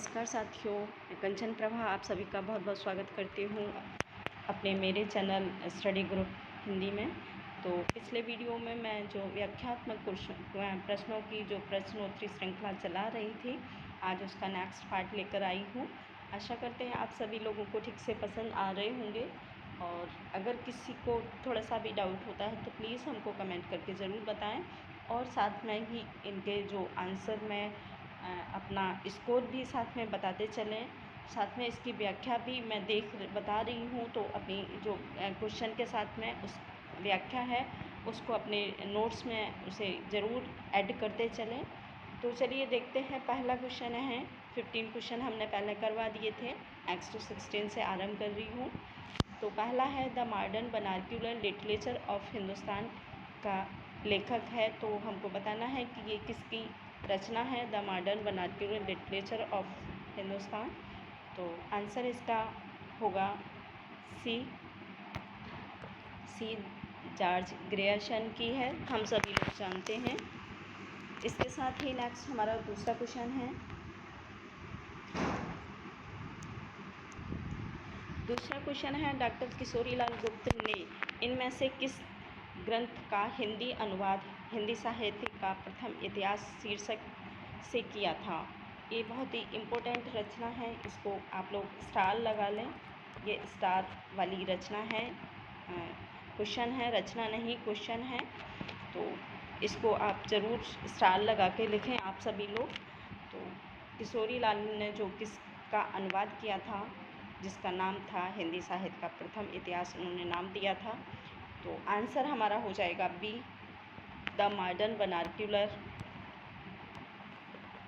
नमस्कार साथियों, मैं कंचन प्रभा आप सभी का बहुत बहुत स्वागत करती हूँ अपने मेरे चैनल स्टडी ग्रुप हिंदी में। तो पिछले वीडियो में मैं जो व्याख्यात्मक प्रश्नों की जो प्रश्नोत्तरी श्रृंखला चला रही थी, आज उसका नेक्स्ट पार्ट लेकर आई हूँ। आशा करते हैं आप सभी लोगों को ठीक से पसंद आ रहे होंगे, और अगर किसी को थोड़ा सा भी डाउट होता है तो प्लीज़ हमको कमेंट करके ज़रूर बताएं, और साथ में ही इनके जो आंसर में अपना स्कोर भी साथ में बताते चलें। साथ में इसकी व्याख्या भी मैं बता रही हूँ, तो अपनी जो क्वेश्चन के साथ में उस व्याख्या है उसको अपने नोट्स में उसे ज़रूर ऐड करते चलें। तो चलिए देखते हैं, पहला क्वेश्चन है। 15 क्वेश्चन हमने पहले करवा दिए थे, नेक्स्ट 16 से आरंभ कर रही हूँ। तो पहला है, the modern vernacular literature of Hindustan का लेखक है। तो हमको बताना है कि ये किसकी रचना है, the modern vernacular literature of Hindustan. तो आंसर इसका होगा सी जॉर्ज ग्रियर्सन की है, हम सभी लोग जानते हैं। इसके साथ ही नेक्स्ट हमारा दूसरा क्वेश्चन है। दूसरा क्वेश्चन है, डॉक्टर किशोरीलाल गुप्त ने इनमें से किस ग्रंथ का हिंदी अनुवाद हिंदी साहित्य का प्रथम इतिहास शीर्षक से किया था। ये बहुत ही इम्पोर्टेंट रचना है, इसको आप लोग स्टार लगा लें। ये स्टार वाली रचना है, क्वेश्चन है, रचना नहीं क्वेश्चन है। तो इसको आप ज़रूर स्टार लगा के लिखें आप सभी लोग। तो किशोरीलाल ने जो किसका अनुवाद किया था, जिसका नाम था हिंदी साहित्य का प्रथम इतिहास, उन्होंने नाम दिया था। तो आंसर हमारा हो जाएगा B, the modern vernacular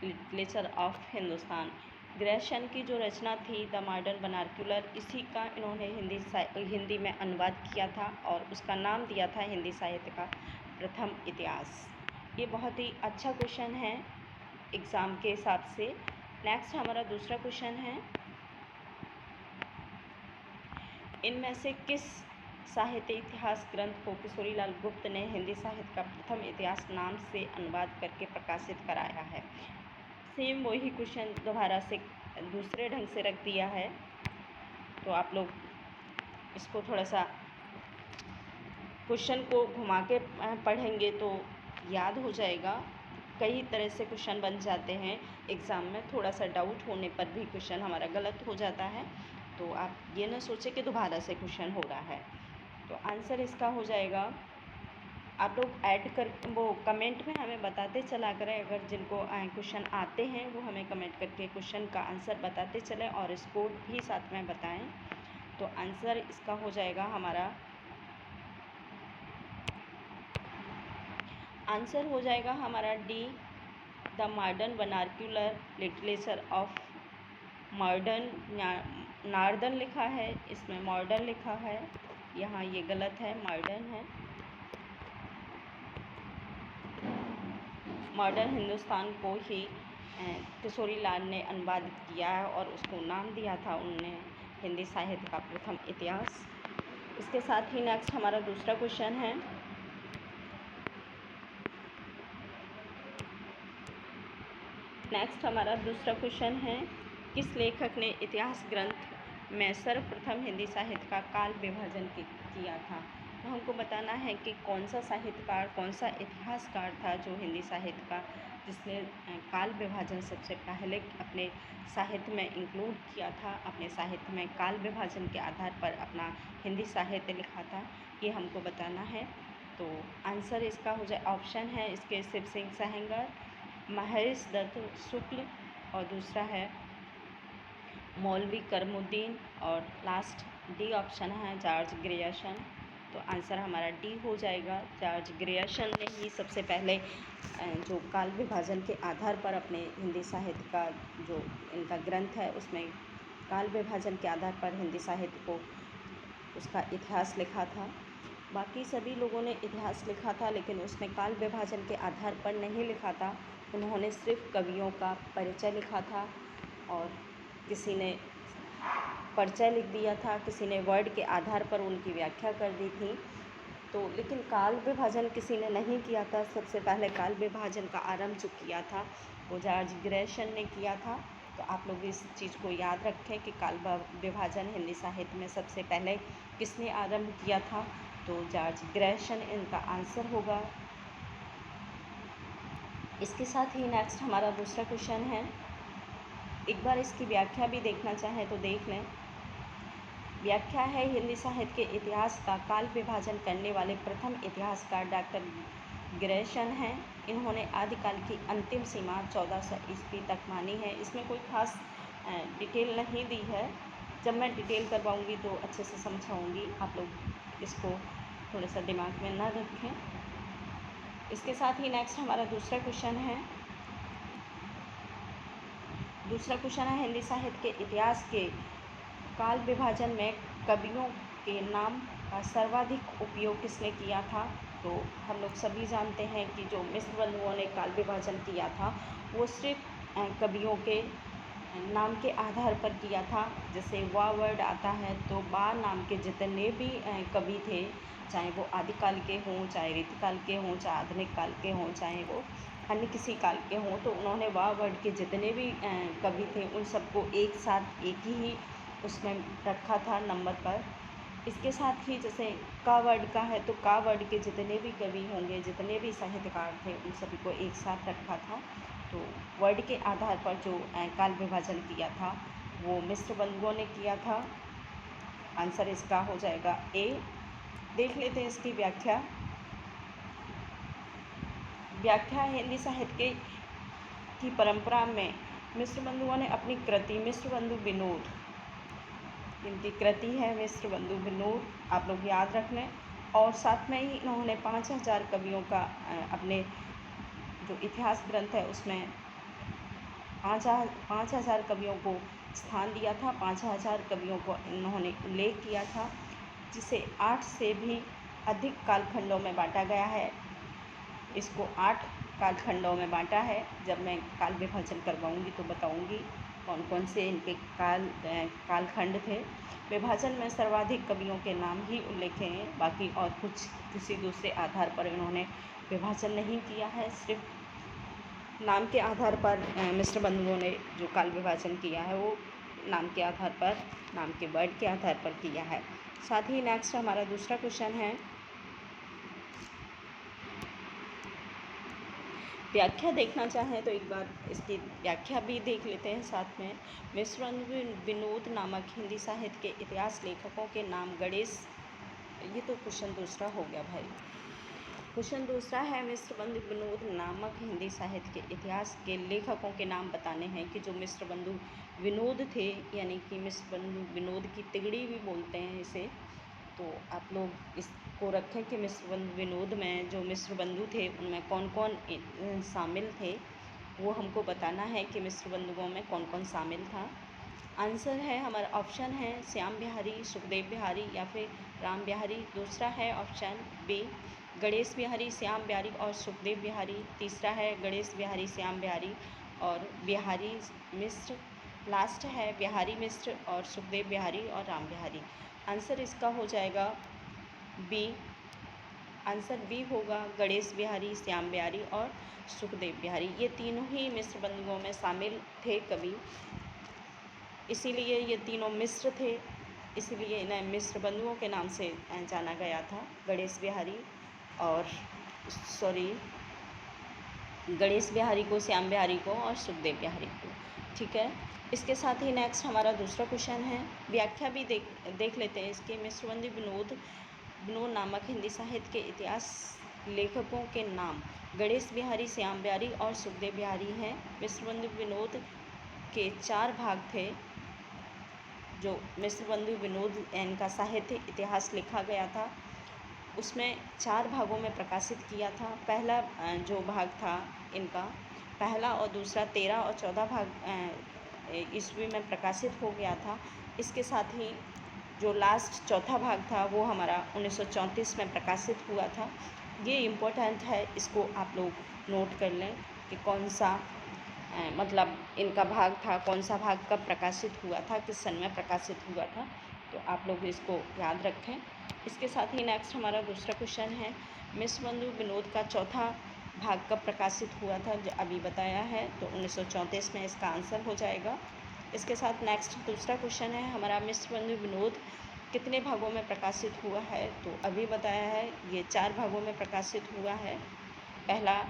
literature of Hindustan. Grierson की जो रचना थी द मॉडर्न वर्नाक्युलर, इसी का इन्होंने हिंदी में अनुवाद किया था और उसका नाम दिया था हिंदी साहित्य का प्रथम इतिहास। ये बहुत ही अच्छा क्वेश्चन है एग्ज़ाम के हिसाब से। नेक्स्ट हमारा दूसरा क्वेश्चन है, इनमें से किस साहित्य इतिहास ग्रंथ को किशोरीलाल गुप्त ने हिंदी साहित्य का प्रथम इतिहास नाम से अनुवाद करके प्रकाशित कराया है। सेम वही क्वेश्चन दोबारा से दूसरे ढंग से रख दिया है, तो आप लोग इसको थोड़ा सा क्वेश्चन को घुमा के पढ़ेंगे तो याद हो जाएगा। कई तरह से क्वेश्चन बन जाते हैं एग्ज़ाम में, थोड़ा सा डाउट होने पर भी क्वेश्चन हमारा गलत हो जाता है। तो आप ये ना सोचें कि दोबारा से क्वेश्चन हो रहा है। तो आंसर इसका हो जाएगा, आप लोग ऐड कर वो कमेंट में हमें बताते चला करें। अगर जिनको क्वेश्चन आते हैं वो हमें कमेंट करके क्वेश्चन का आंसर बताते चलें और स्कोर भी साथ में बताएं। तो आंसर इसका हो जाएगा हमारा, आंसर हो जाएगा हमारा D, the modern vernacular literature of northern लिखा है, इसमें मॉडर्न लिखा है, यहाँ ये गलत है, मॉडर्न है। मॉडर्न हिंदुस्तान को ही किशोरीलाल ने अनुवाद किया है और उसको नाम दिया था उन्होंने हिंदी साहित्य का प्रथम इतिहास। इसके साथ ही नेक्स्ट हमारा दूसरा क्वेश्चन है। नेक्स्ट हमारा दूसरा क्वेश्चन है, किस लेखक ने इतिहास ग्रंथ में सर्वप्रथम हिंदी साहित्य का काल विभाजन किया था। तो हमको बताना है कि कौन सा साहित्यकार, कौन सा इतिहासकार था जो हिंदी साहित्य का, जिसने काल विभाजन सबसे पहले अपने साहित्य में इंक्लूड किया था, अपने साहित्य में काल विभाजन के आधार पर अपना हिंदी साहित्य लिखा था, ये हमको बताना है। तो आंसर इसका हो जाए, ऑप्शन है इसके शिव सिंह सेहगल, महेश दत्त शुक्ल, और दूसरा है मौलवी करमुद्दीन, और लास्ट डी ऑप्शन है जॉर्ज ग्रियर्सन। तो आंसर हमारा डी हो जाएगा, जॉर्ज ग्रियर्सन ने ही सबसे पहले जो काल विभाजन के आधार पर अपने हिंदी साहित्य का जो इनका ग्रंथ है उसमें काल विभाजन के आधार पर हिंदी साहित्य को उसका इतिहास लिखा था। बाकी सभी लोगों ने इतिहास लिखा था, लेकिन उसमें काल विभाजन के आधार पर नहीं लिखा था। उन्होंने सिर्फ कवियों का परिचय लिखा था, और किसी ने परिचय लिख दिया था, किसी ने वर्ड के आधार पर उनकी व्याख्या कर दी थी। तो लेकिन काल विभाजन किसी ने नहीं किया था। सबसे पहले काल विभाजन का आरंभ जो किया था वो जॉर्ज ग्रियर्सन ने किया था। तो आप लोग इस चीज़ को याद रखें कि काल विभाजन हिंदी साहित्य में सबसे पहले किसने आरंभ किया था। तो जॉर्ज ग्रेशन इनका आंसर होगा। इसके साथ ही नेक्स्ट हमारा दूसरा क्वेश्चन है, एक बार इसकी व्याख्या भी देखना चाहें तो देख लें। व्याख्या है, हिंदी साहित्य के इतिहास का काल विभाजन करने वाले प्रथम इतिहासकार डॉक्टर ग्रेशन हैं। इन्होंने आदिकाल की अंतिम सीमा 1400 ईस्वी तक मानी है। इसमें कोई खास डिटेल नहीं दी है, जब मैं डिटेल करवाऊंगी तो अच्छे से समझाऊंगी, आप लोग इसको थोड़ा सा दिमाग में ना रखें। इसके साथ ही नेक्स्ट हमारा दूसरा क्वेश्चन है, हिंदी साहित्य के इतिहास के काल विभाजन में कवियों के नाम का सर्वाधिक उपयोग किसने किया था। तो हम लोग सभी जानते हैं कि जो मिस्र बंधुओं ने काल विभाजन किया था वो सिर्फ कवियों के नाम के आधार पर किया था। जैसे वा वर्ड आता है तो बा नाम के जितने भी कवि थे, चाहे वो आदिकाल के हों, चाहे रीतिकाल के हों, चाहे आधुनिक काल के हों, चाहे वो अन्य किसी काल के हों, तो उन्होंने वा वर्ड के जितने भी कवि थे उन सबको एक साथ एक ही उसमें रखा था नंबर पर। इसके साथ ही जैसे का वर्ड का है तो का वर्ड के जितने भी कवि होंगे, जितने भी साहित्यकार थे, उन सभी को एक साथ रखा था। तो वर्ड के आधार पर जो काल विभाजन किया था वो मिस्र बंधुओं ने किया था। आंसर इसका हो जाएगा ए। देख लेते हैं इसकी व्याख्या। व्याख्या, हिंदी साहित्य की परंपरा में मिस्र बंधुओं ने अपनी कृति मिस्र बंधु विनोद, इनकी कृति है मिस्र बंधु विनोद, आप लोग याद रख लें। और साथ में ही इन्होंने 5000 कवियों का अपने जो इतिहास ग्रंथ है उसमें 5000 कवियों को स्थान दिया था। 5000 कवियों को इन्होंने उल्लेख किया था, जिसे 8 से भी अधिक कालखंडों में बांटा गया है। इसको 8 कालखंडों में बांटा है। जब मैं काल विभाजन करवाऊंगी तो बताऊंगी कौन कौन से इनके कालखंड थे। विभाजन में सर्वाधिक कवियों के नाम ही उल्लेखे हैं, बाकी और कुछ किसी दूसरे आधार पर इन्होंने विभाजन नहीं किया है। सिर्फ नाम के आधार पर मिस्र बंधुओं ने जो काल विभाजन किया है वो नाम के आधार पर, नाम के वर्ड के आधार पर किया है। साथ ही नेक्स्ट हमारा दूसरा क्वेश्चन है, व्याख्या देखना चाहें तो एक बार इसकी व्याख्या भी देख लेते हैं साथ में। मिस्र बंधु विनोद नामक हिंदी साहित्य के इतिहास लेखकों के नाम गणेश, ये तो क्वेश्चन दूसरा हो गया भाई। क्वेश्चन दूसरा है, मिस्र बंधु विनोद नामक हिंदी साहित्य के इतिहास के लेखकों के नाम बताने हैं कि जो मिस्र बंधु विनोद थे, यानी कि मिस्र बंधु विनोद की तिगड़ी भी बोलते हैं इसे। तो आप लोग इसको रखें कि मिस्र बंधु विनोद में जो मिस्र बंधु थे उनमें कौन कौन शामिल थे, वो हमको बताना है कि मिस्र बंधुओं में कौन कौन शामिल था। आंसर है हमारा ऑप्शन है श्याम बिहारी, सुखदेव बिहारी या फिर राम बिहारी। दूसरा है ऑप्शन बी गणेश बिहारी, श्याम बिहारी और सुखदेव बिहारी। तीसरा है गणेश बिहारी, श्याम बिहारी और बिहारी मिश्र। लास्ट है बिहारी मिश्र और सुखदेव बिहारी और राम बिहारी। आंसर इसका हो जाएगा बी। आंसर बी होगा, गणेश बिहारी, श्याम बिहारी और सुखदेव बिहारी। ये तीनों ही मिस्र बंधुओं में शामिल थे कवि, इसीलिए ये तीनों मिस्र थे, इसीलिए इन्हें मिस्र बंधुओं के नाम से जाना गया था। गणेश बिहारी को, श्याम बिहारी को और सुखदेव बिहारी को। ठीक है, इसके साथ ही नेक्स्ट हमारा दूसरा क्वेश्चन है, व्याख्या भी देख लेते हैं इसके। मिस्र बंधु विनोद नामक हिंदी साहित्य के इतिहास लेखकों के नाम गणेश बिहारी, श्याम बिहारी और सुखदेव बिहारी हैं। मिस्र बंधु विनोद के 4 भाग थे। जो मिस्र बंधु विनोद इनका साहित्य इतिहास लिखा गया था उसमें 4 भागों में प्रकाशित किया था। पहला जो भाग था इनका, पहला और दूसरा 13 और 14 भाग ईस्वी में प्रकाशित हो गया था। इसके साथ ही जो लास्ट चौथा भाग था वो हमारा 1934 में प्रकाशित हुआ था। ये इम्पोर्टेंट है, इसको आप लोग नोट कर लें कि कौन सा मतलब इनका भाग था, कौन सा भाग कब प्रकाशित हुआ था, किस सन में प्रकाशित हुआ था। तो आप लोग इसको याद रखें। इसके साथ ही नेक्स्ट हमारा दूसरा क्वेश्चन है, मिस्र बंधु विनोद का चौथा भाग कब प्रकाशित हुआ था, जो अभी बताया है, तो 1934 में इसका आंसर हो जाएगा। इसके साथ नेक्स्ट दूसरा क्वेश्चन है हमारा, मिस्र बंधु विनोद कितने भागों में प्रकाशित हुआ है, तो अभी बताया है ये 4 भागों में प्रकाशित हुआ है। पहला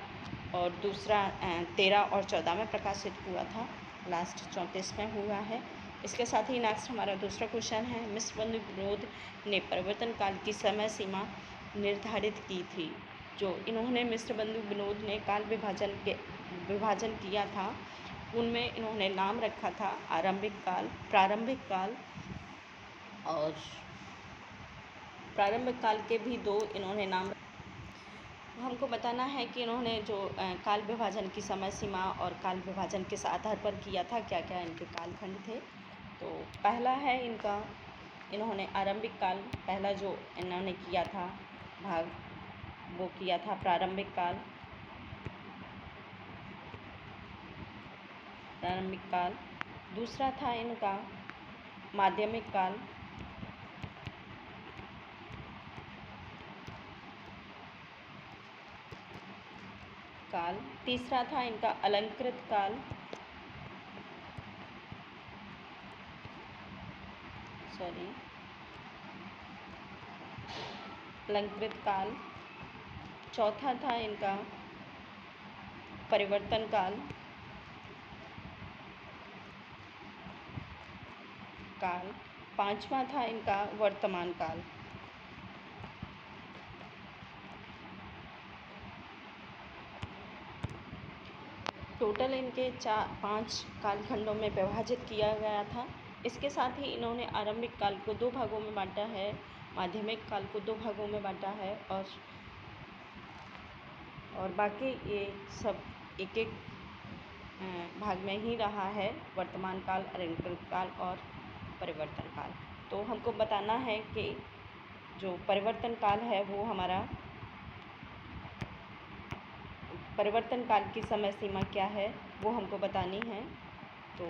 और दूसरा 13 और 14 में प्रकाशित हुआ था, लास्ट 34 में हुआ है। इसके साथ ही नेक्स्ट हमारा दूसरा क्वेश्चन है, मिस्र बंधु विनोद ने परिवर्तन काल की समय सीमा निर्धारित की थी। जो इन्होंने मिस्र बंधु विनोद ने काल विभाजन किया था, उनमें इन्होंने नाम रखा था आरंभिक काल, प्रारंभिक काल, और प्रारंभिक काल के भी 2 इन्होंने नाम। हमको बताना है कि इन्होंने जो काल विभाजन की समय सीमा और काल विभाजन किस आधार पर किया था, क्या क्या इनके कालखंड थे। तो पहला है इनका, इन्होंने आरंभिक काल पहला जो इन्होंने किया था भाग, वो किया था प्रारंभिक काल। दूसरा था इनका माध्यमिक काल। तीसरा था इनका अलंकृत काल। अलंकृत काल। चौथा था इनका परिवर्तन काल। पांचवा था इनका वर्तमान काल। टोटल इनके 5 कालखंडों में विभाजित किया गया था। इसके साथ ही इन्होंने आरंभिक काल को 2 भागों में बांटा है, माध्यमिक काल को 2 भागों में बांटा है, और बाकी ये सब एक एक भाग में ही रहा है, वर्तमान काल, अलंकृत काल और परिवर्तन काल। तो हमको बताना है कि जो परिवर्तन काल है वो हमारा, परिवर्तन काल की समय सीमा क्या है वो हमको बतानी है। तो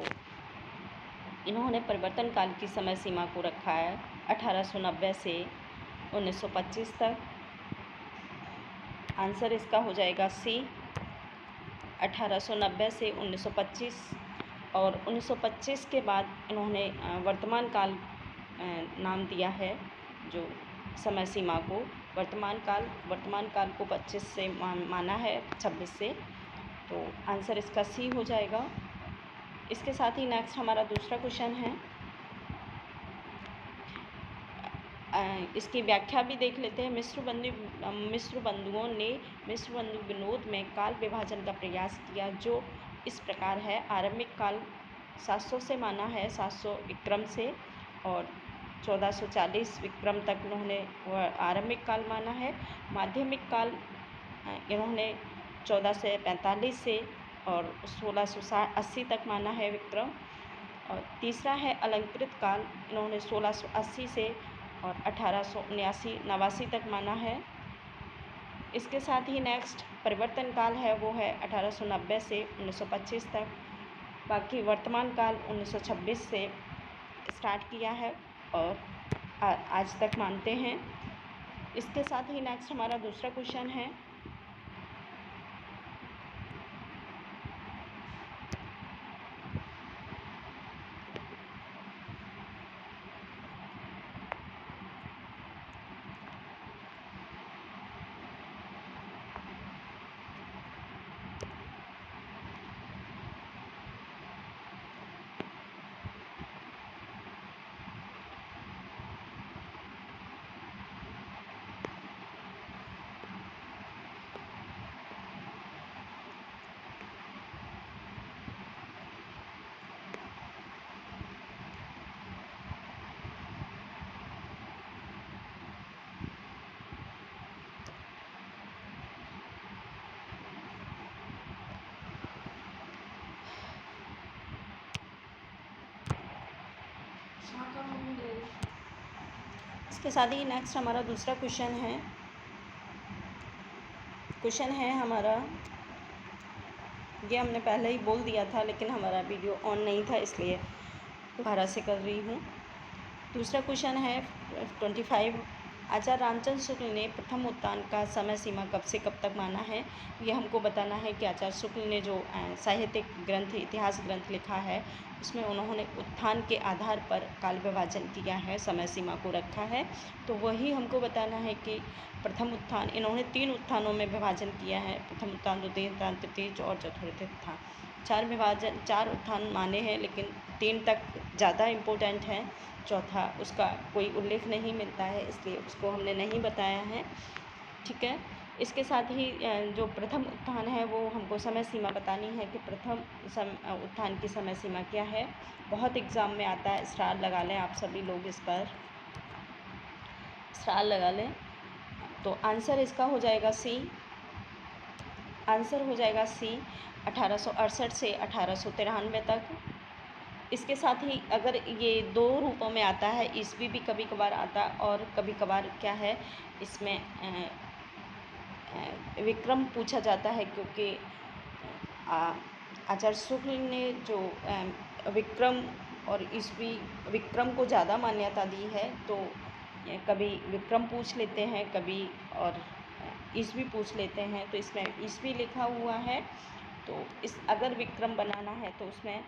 इन्होंने परिवर्तन काल की समय सीमा को रखा है 1890 से 1925 तक। आंसर इसका हो जाएगा सी, 1890 से 1925, और 1925 के बाद इन्होंने वर्तमान काल नाम दिया है जो समय सीमा को। वर्तमान काल को 25 से माना है, 26 से, तो आंसर इसका सी हो जाएगा। इसके साथ ही नेक्स्ट हमारा दूसरा क्वेश्चन है, इसकी व्याख्या भी देख लेते हैं। मिस्र बंधुओं ने मिस्र बंधु विनोद में काल विभाजन का प्रयास किया, जो इस प्रकार है। आरंभिक काल 700 से माना है, 700 विक्रम से, और 1440 विक्रम तक इन्होंने आरंभिक काल माना है। माध्यमिक काल इन्होंने 1445 से और 1680 तक माना है विक्रम। और तीसरा है अलंकृत काल, इन्होंने 1680 से और 1889 तक माना है। इसके साथ ही नेक्स्ट परिवर्तन काल है वो है 1890 से 1925 तक। बाकी वर्तमान काल 1926 से स्टार्ट किया है और आज तक मानते हैं। इसके साथ ही नेक्स्ट हमारा दूसरा क्वेश्चन है, इसके साथ ही नेक्स्ट हमारा दूसरा क्वेश्चन है हमारा, ये हमने पहले ही बोल दिया था लेकिन हमारा वीडियो ऑन नहीं था इसलिए दोबारा से कर रही हूँ। दूसरा क्वेश्चन है 25 आचार्य रामचंद्र शुक्ल ने प्रथम उत्थान का समय सीमा कब से कब तक माना है? ये हमको बताना है कि आचार्य शुक्ल ने जो साहित्यिक ग्रंथ, इतिहास ग्रंथ लिखा है, उसमें उन्होंने उत्थान के आधार पर काल विभाजन किया है, समय सीमा को रखा है। तो वही हमको बताना है कि प्रथम उत्थान, इन्होंने 3 उत्थानों में विभाजन किया है। प्रथम उत्थान, द्वितीय उत्थान, तृतीय और चतुर्थ उत्थान। 4 उत्थान माने हैं, लेकिन 3 तक ज़्यादा इम्पोर्टेंट है। चौथा उसका कोई उल्लेख नहीं मिलता है, इसलिए उसको हमने नहीं बताया है। ठीक है। इसके साथ ही जो प्रथम उत्थान है वो हमको समय सीमा बतानी है कि प्रथम उत्थान की समय सीमा क्या है। बहुत एग्ज़ाम में आता है, स्टार लगा लें आप सभी लोग, इस पर स्टार लगा लें। तो आंसर इसका हो जाएगा सी। आंसर हो जाएगा सी, 1868 से 1893 तक। इसके साथ ही अगर ये 2 रूपों में आता है, ईस्वी भी कभी कभार आता है और कभी कभार क्या है इसमें विक्रम पूछा जाता है, क्योंकि आचार्य शुक्ल ने जो विक्रम और ईस्वी, विक्रम को ज़्यादा मान्यता दी है, तो कभी विक्रम पूछ लेते हैं, कभी और ईस्वी पूछ लेते हैं। तो इसमें ईस्वी लिखा हुआ है, तो इस अगर विक्रम बनाना है तो उसमें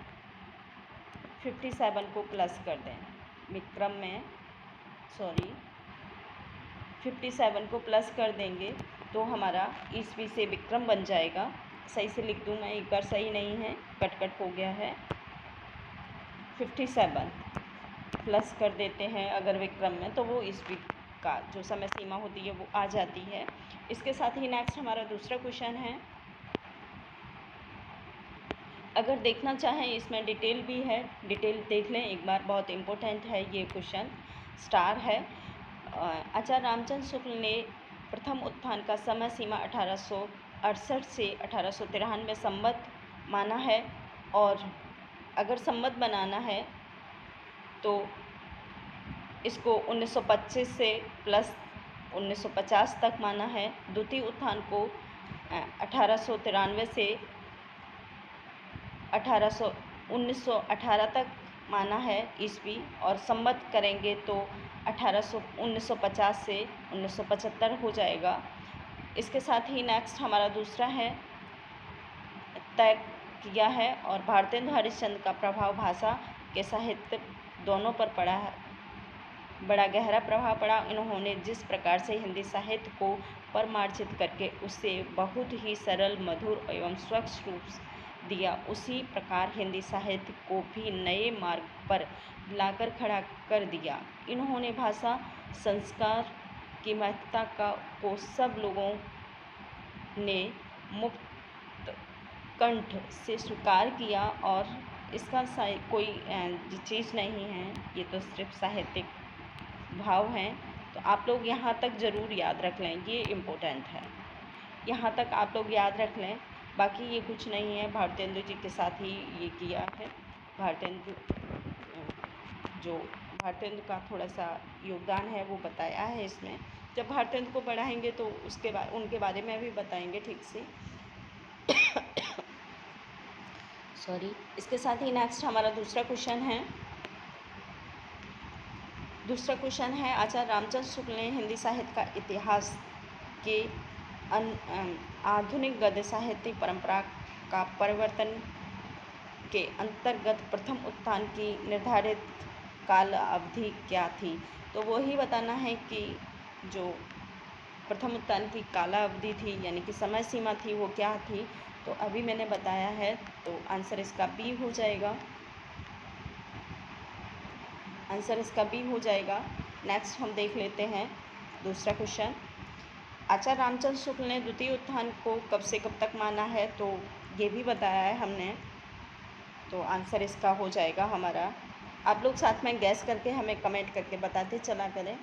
57 को प्लस कर दें। विक्रम में 57 को प्लस कर देंगे तो हमारा ईस्वी से विक्रम बन जाएगा। सही से लिख दूँ मैं, एक बार सही नहीं है, कट हो गया है। 57 प्लस कर देते हैं अगर विक्रम में, तो वो ईस्वी का जो समय सीमा होती है वो आ जाती है। इसके साथ ही नेक्स्ट हमारा दूसरा क्वेश्चन है। अगर देखना चाहें इसमें डिटेल भी है, डिटेल देख लें एक बार, बहुत इम्पोर्टेंट है ये क्वेश्चन, स्टार है। आचार्य रामचंद्र शुक्ल ने प्रथम उत्थान का समय सीमा 1868 से 1893 संवत माना है, और अगर संवत बनाना है तो इसको 1925 से प्लस 1950 तक माना है। द्वितीय उत्थान को 1893 से 1918 तक माना है ईस्वी, और संवत करेंगे तो 1950 से 1975 हो जाएगा। इसके साथ ही नेक्स्ट हमारा दूसरा है, तय किया है, और भारतेंदु हरिश्चंद्र का प्रभाव भाषा के साहित्य दोनों पर पड़ा है, बड़ा गहरा प्रभाव पड़ा। इन्होंने जिस प्रकार से हिंदी साहित्य को परिमार्जित करके उसे बहुत ही सरल, मधुर एवं स्वच्छ रूप दिया, उसी प्रकार हिंदी साहित्य को भी नए मार्ग पर लाकर खड़ा कर दिया। इन्होंने भाषा संस्कार की महत्ता को सब लोगों ने मुक्त कंठ से स्वीकार किया, और इसका कोई चीज़ नहीं है, ये तो सिर्फ साहित्यिक भाव हैं। तो आप लोग यहाँ तक ज़रूर याद रख लें, ये इम्पोर्टेंट है, यहाँ तक आप लोग याद रख लें। बाकी ये कुछ नहीं है, भारतेंदु जी के साथ ही ये किया है। भारतेंदु का थोड़ा सा योगदान है वो बताया है इसमें। जब भारतेंदु को पढ़ाएंगे तो उसके बाद उनके बारे में भी बताएंगे ठीक से। इसके साथ ही नेक्स्ट हमारा दूसरा क्वेश्चन है, आचार्य रामचंद्र शुक्ल ने हिंदी साहित्य का इतिहास के आधुनिक गद्य साहित्य परंपरा का परिवर्तन के अंतर्गत प्रथम उत्थान की निर्धारित काल अवधि क्या थी? तो वो ही बताना है कि जो प्रथम उत्थान की काला अवधि थी, यानी कि समय सीमा थी, वो क्या थी। तो अभी मैंने बताया है, तो आंसर इसका बी हो जाएगा। आंसर इसका बी हो जाएगा। नेक्स्ट हम देख लेते हैं दूसरा क्वेश्चन। आचार्य रामचंद्र शुक्ल ने द्वितीय उत्थान को कब से कब तक माना है, तो ये भी बताया है हमने। तो आंसर इसका हो जाएगा हमारा, आप लोग साथ में गैस करके हमें कमेंट करके बताते चला करें।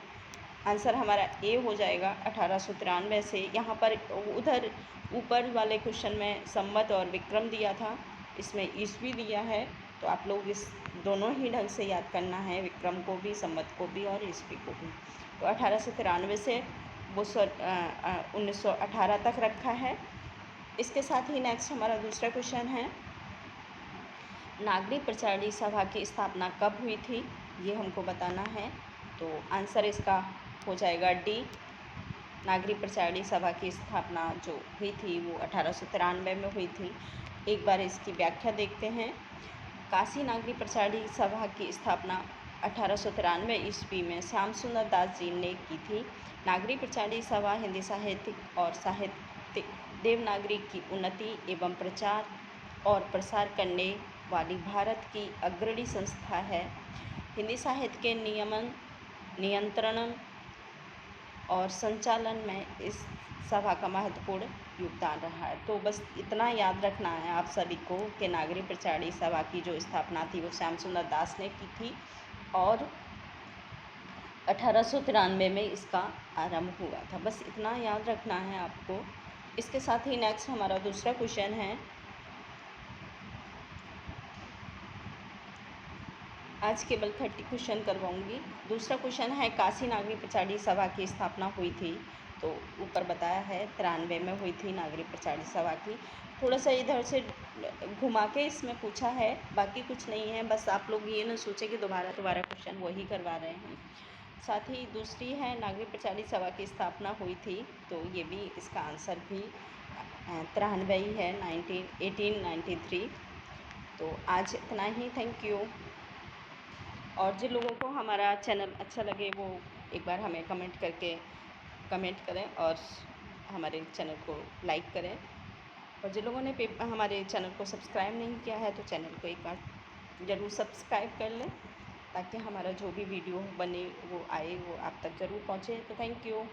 आंसर हमारा ए हो जाएगा 1893 से। यहाँ पर उधर ऊपर वाले क्वेश्चन में संवत और विक्रम दिया था, इसमें ईस्वी दिया है। तो आप लोग इस दोनों ही ढंग से याद करना है, विक्रम को भी, संवत को भी और ईस्वी को भी। तो 1893 से वो 1918 तक रखा है। इसके साथ ही नेक्स्ट हमारा दूसरा क्वेश्चन है, नागरिक प्रचारणी सभा की स्थापना कब हुई थी, ये हमको बताना है। तो आंसर इसका हो जाएगा डी। नागरी प्रचारणी सभा की स्थापना जो हुई थी वो 1893 में हुई थी। एक बार इसकी व्याख्या देखते हैं। काशी नागरी प्रचारणी सभा की स्थापना 1893 ईस्वी में श्याम सुंदर दास जी ने की थी। नागरी प्रचारणी सभा हिंदी साहित्यिक और साहित्यिक देवनागरी की उन्नति एवं प्रचार और प्रसार करने वाली भारत की अग्रणी संस्था है। हिंदी साहित्य के नियंत्रण और संचालन में इस सभा का महत्वपूर्ण योगदान रहा है। तो बस इतना याद रखना है आप सभी को कि नागरी प्रचारणी सभा की जो स्थापना थी वो श्याम सुंदर दास ने की थी और 1893 में इसका आरंभ हुआ था। बस इतना याद रखना है आपको। इसके साथ ही नेक्स्ट हमारा दूसरा क्वेश्चन है। आज केवल 30 क्वेश्चन करवाऊंगी। दूसरा क्वेश्चन है काशी नागरी प्रचारणी सभा की स्थापना हुई थी, तो ऊपर बताया है 93 में हुई थी नागरी प्रचारणी सभा की। थोड़ा सा इधर से घुमा के इसमें पूछा है, बाकी कुछ नहीं है। बस आप लोग ये ना सोचें कि दोबारा क्वेश्चन वही करवा रहे हैं। साथ ही दूसरी है नागरी प्रचारणी सभा की स्थापना हुई थी, तो ये भी इसका आंसर भी 93 ही है, 1893। तो आज इतना ही। Thank you. और जिन लोगों को हमारा चैनल अच्छा लगे वो एक बार हमें कमेंट करें और हमारे चैनल को लाइक करें। और जिन लोगों ने हमारे चैनल को सब्सक्राइब नहीं किया है तो चैनल को एक बार ज़रूर सब्सक्राइब कर लें, ताकि हमारा जो भी वीडियो बने वो आए, वो आप तक ज़रूर पहुँचे। तो थैंक यू।